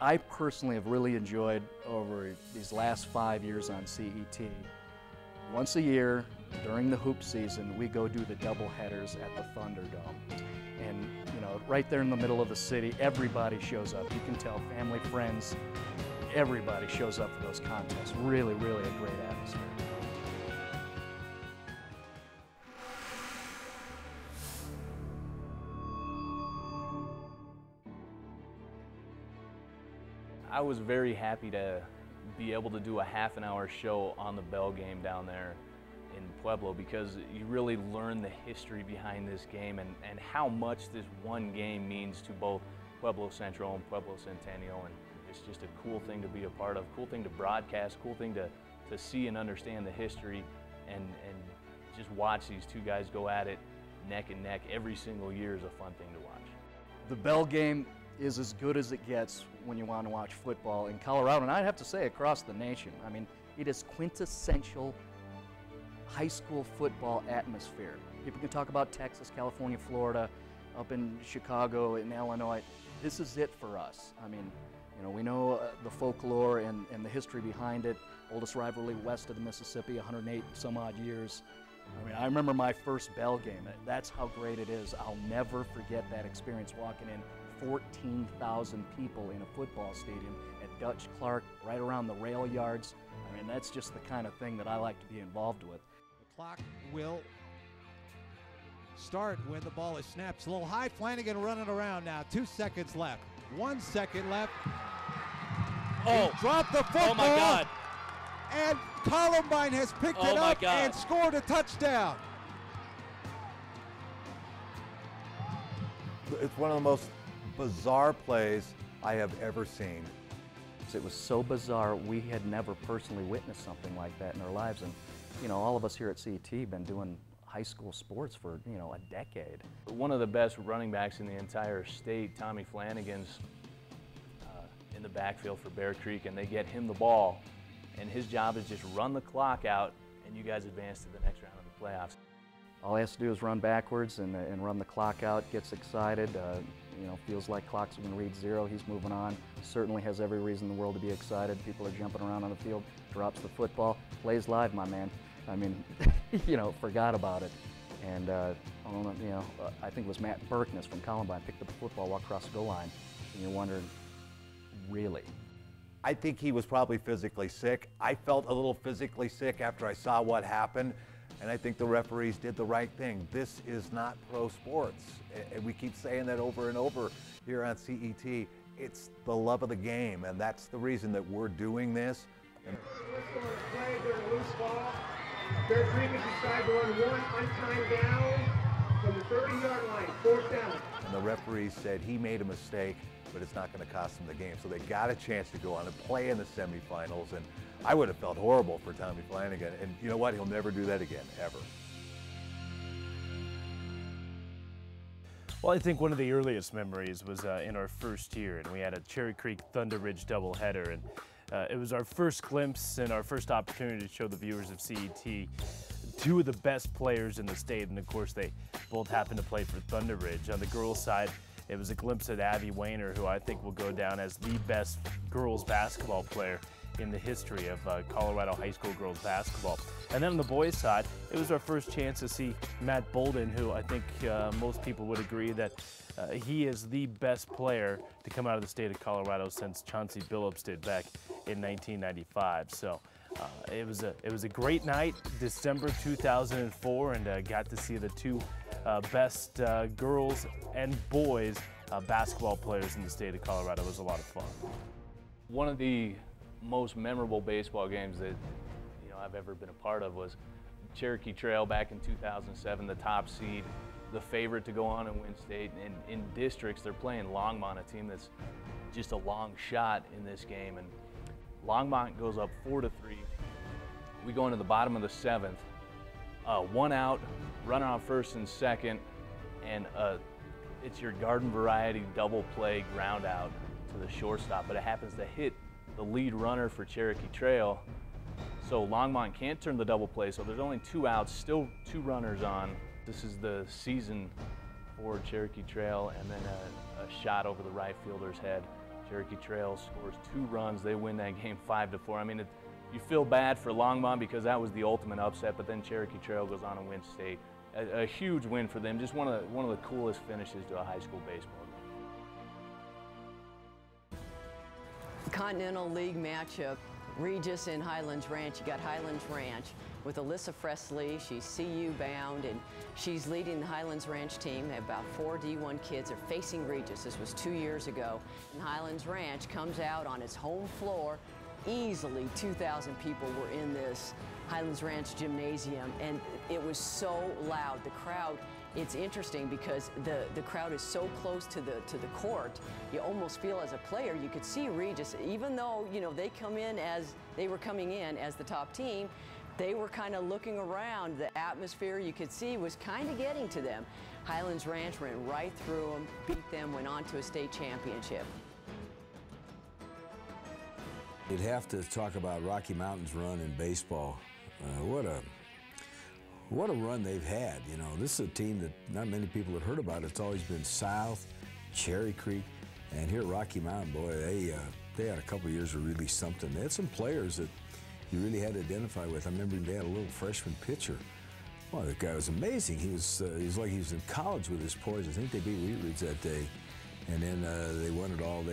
I personally have really enjoyed over these last 5 years on CET. Once a year, during the hoop season, we go do the double headers at the Thunderdome. And you know, right there in the middle of the city, everybody shows up. You can tell, family, friends, everybody shows up for those contests. Really, really a great atmosphere. I was very happy to be able to do a half-an-hour show on the Bell game down there in Pueblo, because you really learn the history behind this game and how much this one game means to both Pueblo Central and Pueblo Centennial. And it's just a cool thing to be a part of, cool thing to broadcast, cool thing to see and understand the history, and just watch these two guys go at it neck and neck every single year is a fun thing to watch. The Bell game is as good as it gets when you want to watch football in Colorado, and I'd have to say across the nation. I mean, it is quintessential high school football atmosphere. People can talk about Texas, California, Florida, up in Chicago, in Illinois. This is it for us. I mean, you know, we know the folklore and the history behind it. Oldest rivalry west of the Mississippi, 108 some odd years. I mean, I remember my first Bell game. That's how great it is. I'll never forget that experience, walking in 14,000 people in a football stadium at Dutch Clark, right around the rail yards. I mean, that's just the kind of thing that I like to be involved with. The clock will start when the ball is snapped. It's a little high. Flanagan running around now. 2 seconds left. 1 second left. Oh, he dropped the football. Oh my God. And Columbine has picked it up and scored a touchdown. It's one of the most bizarre plays I have ever seen. It was so bizarre, we had never personally witnessed something like that in our lives. And you know, all of us here at CET have been doing high school sports for, you know, a decade. One of the best running backs in the entire state, Tommy Flanagan's in the backfield for Bear Creek, and they get him the ball, and his job is just run the clock out, and you guys advance to the next round of the playoffs. All he has to do is run backwards and run the clock out, gets excited, you know, feels like clock's going to read 0, he's moving on. Certainly has every reason in the world to be excited. People are jumping around on the field, drops the football, plays live, my man. I mean, you know, forgot about it. And, you know, I think it was Matt Berkness from Columbine picked up the football, walked across the goal line, and you're wondering, really? I think he was probably physically sick. I felt a little physically sick after I saw what happened, and I think the referees did the right thing. This is not pro sports, and we keep saying that over and over here on CET. It's the love of the game, and that's the reason that we're doing this. And play during a loose ball. Bear Creek has decided to run one untimed down from the 30-yard line, 4th down. And the referees said he made a mistake, but it's not going to cost them the game. So they got a chance to go on and play in the semifinals, and I would have felt horrible for Tommy Flanagan. And you know what? He'll never do that again, ever. Well, I think one of the earliest memories was in our first year, and we had a Cherry Creek Thunder Ridge doubleheader, and it was our first glimpse and our first opportunity to show the viewers of CET two of the best players in the state, and of course they both happened to play for Thunder Ridge. On the girls' side, it was a glimpse at Abby Wayner, who I think will go down as the best girls basketball player in the history of Colorado high school girls basketball. And then on the boys' side, it was our first chance to see Matt Bolden, who I think most people would agree that he is the best player to come out of the state of Colorado since Chauncey Billups did back in 1995. So it was a great night, December 2004, and got to see the two best girls and boys basketball players in the state of Colorado. It was a lot of fun. One of the most memorable baseball games that I've ever been a part of was Cherokee Trail back in 2007, the top seed, the favorite to go on and win state. And in districts, they're playing Longmont, a team that's just a long shot in this game. And Longmont goes up 4-3. We go into the bottom of the 7th, 1 out, runner on first and second, and it's your garden variety double play ground out to the shortstop, but it happens to hit the lead runner for Cherokee Trail. So Longmont can't turn the double play, so there's only 2 outs, still 2 runners on. This is the season for Cherokee Trail, and then a shot over the right fielder's head Cherokee Trail scores 2 runs. They win that game 5-4. I mean, you feel bad for Longmont because that was the ultimate upset, but then Cherokee Trail goes on and wins state. A huge win for them. Just one of the coolest finishes to a high school baseball game. Continental League matchup, Regis and Highlands Ranch. You got Highlands Ranch with Alyssa Fresley. She's CU bound, and she's leading the Highlands Ranch team. They have about 4 D1 kids. They're facing Regis. This was 2 years ago. And Highlands Ranch comes out on its home floor. Easily 2,000 people were in this Highlands Ranch gymnasium, and it was so loud. The crowd, it's interesting because the crowd is so close to the court, you almost feel as a player, you could see Regis, even though, you know, they were coming in as the top team, they were kind of looking around. The atmosphere you could see was kind of getting to them. Highlands Ranch went right through them, beat them, went on to a state championship. You'd have to talk about Rocky Mountain's run in baseball. What a run they've had. You know, this is a team that not many people have heard about. It's always been South, Cherry Creek, and here at Rocky Mountain, boy, they had a couple of years of really something. They had some players that you really had to identify with. I remember they had a little freshman pitcher. Well, the guy was amazing. He was like he was in college with his poise. I think they beat Wheat Ridge that day, and then they won it all.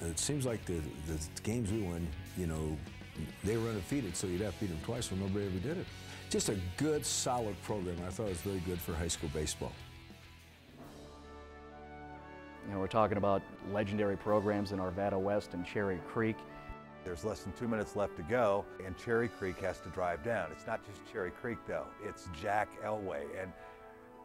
It seems like the games we won, you know, they were undefeated, so you'd have to beat them twice, well, nobody ever did it. Just a good, solid program. I thought it was very good for high school baseball. You know, we're talking about legendary programs in Arvada West and Cherry Creek. There's less than 2 minutes left to go, and Cherry Creek has to drive down. It's not just Cherry Creek, though. It's Jack Elway. And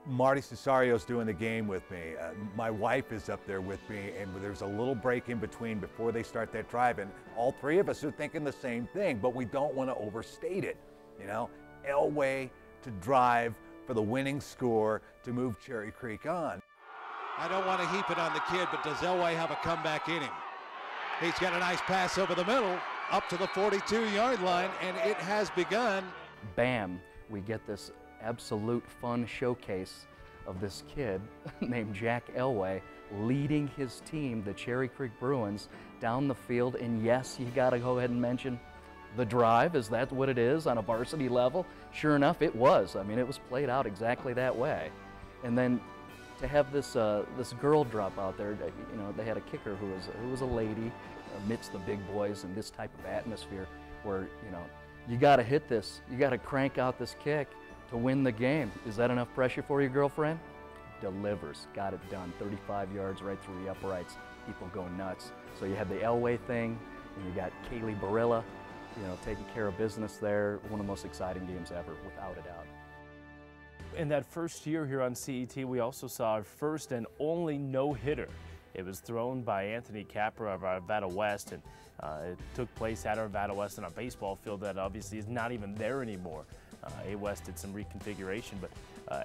Marty Cesario's doing the game with me. My wife is up there with me, and there's a little break in between before they start that drive, and all 3 of us are thinking the same thing, but we don't want to overstate it. You know, Elway to drive for the winning score to move Cherry Creek on. I don't want to heap it on the kid, but does Elway have a comeback in him? He's got a nice pass over the middle, up to the 42-yard line, and it has begun. Bam, we get this absolute fun showcase of this kid named Jack Elway leading his team, the Cherry Creek Bruins, down the field. And yes, you got to go ahead and mention the drive. Is that what it is on a varsity level? Sure enough, it was. I mean, it was played out exactly that way. And then to have this this girl drop out there, you know, they had a kicker who was a lady amidst the big boys in this type of atmosphere where, you know, you got to hit this, you got to crank out this kick to win the game. Is that enough pressure for you, girlfriend? Delivers, got it done. 35 yards right through the uprights. People go nuts. So you had the Elway thing, and you got Kaylee Barilla, you know, taking care of business there. One of the most exciting games ever, without a doubt. In that first year here on CET, we also saw our first and only no-hitter. It was thrown by Anthony Capra of Arvada West, and it took place at Arvada West on a baseball field that obviously is not even there anymore. A-West did some reconfiguration, but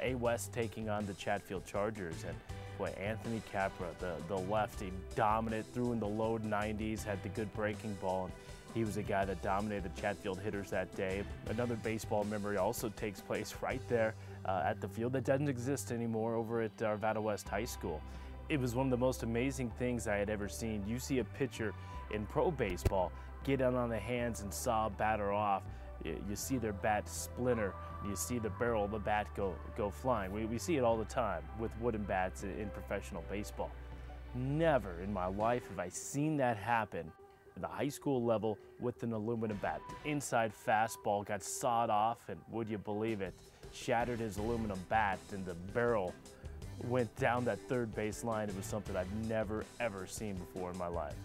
A-West taking on the Chatfield Chargers, and boy, Anthony Capra, the lefty, dominant, threw in the low 90s, had the good breaking ball, and he was a guy that dominated the Chatfield hitters that day. Another baseball memory also takes place right there at the field that doesn't exist anymore over at Arvada West High School. It was one of the most amazing things I had ever seen. You see a pitcher in pro baseball get down on the hands and saw a batter off. You see their bat splinter, you see the barrel of the bat go flying. We see it all the time with wooden bats in professional baseball. Never in my life have I seen that happen at the high school level with an aluminum bat. The inside fastball got sawed off, and would you believe it, shattered his aluminum bat, and the barrel went down that third base line. It was something I've never ever seen before in my life.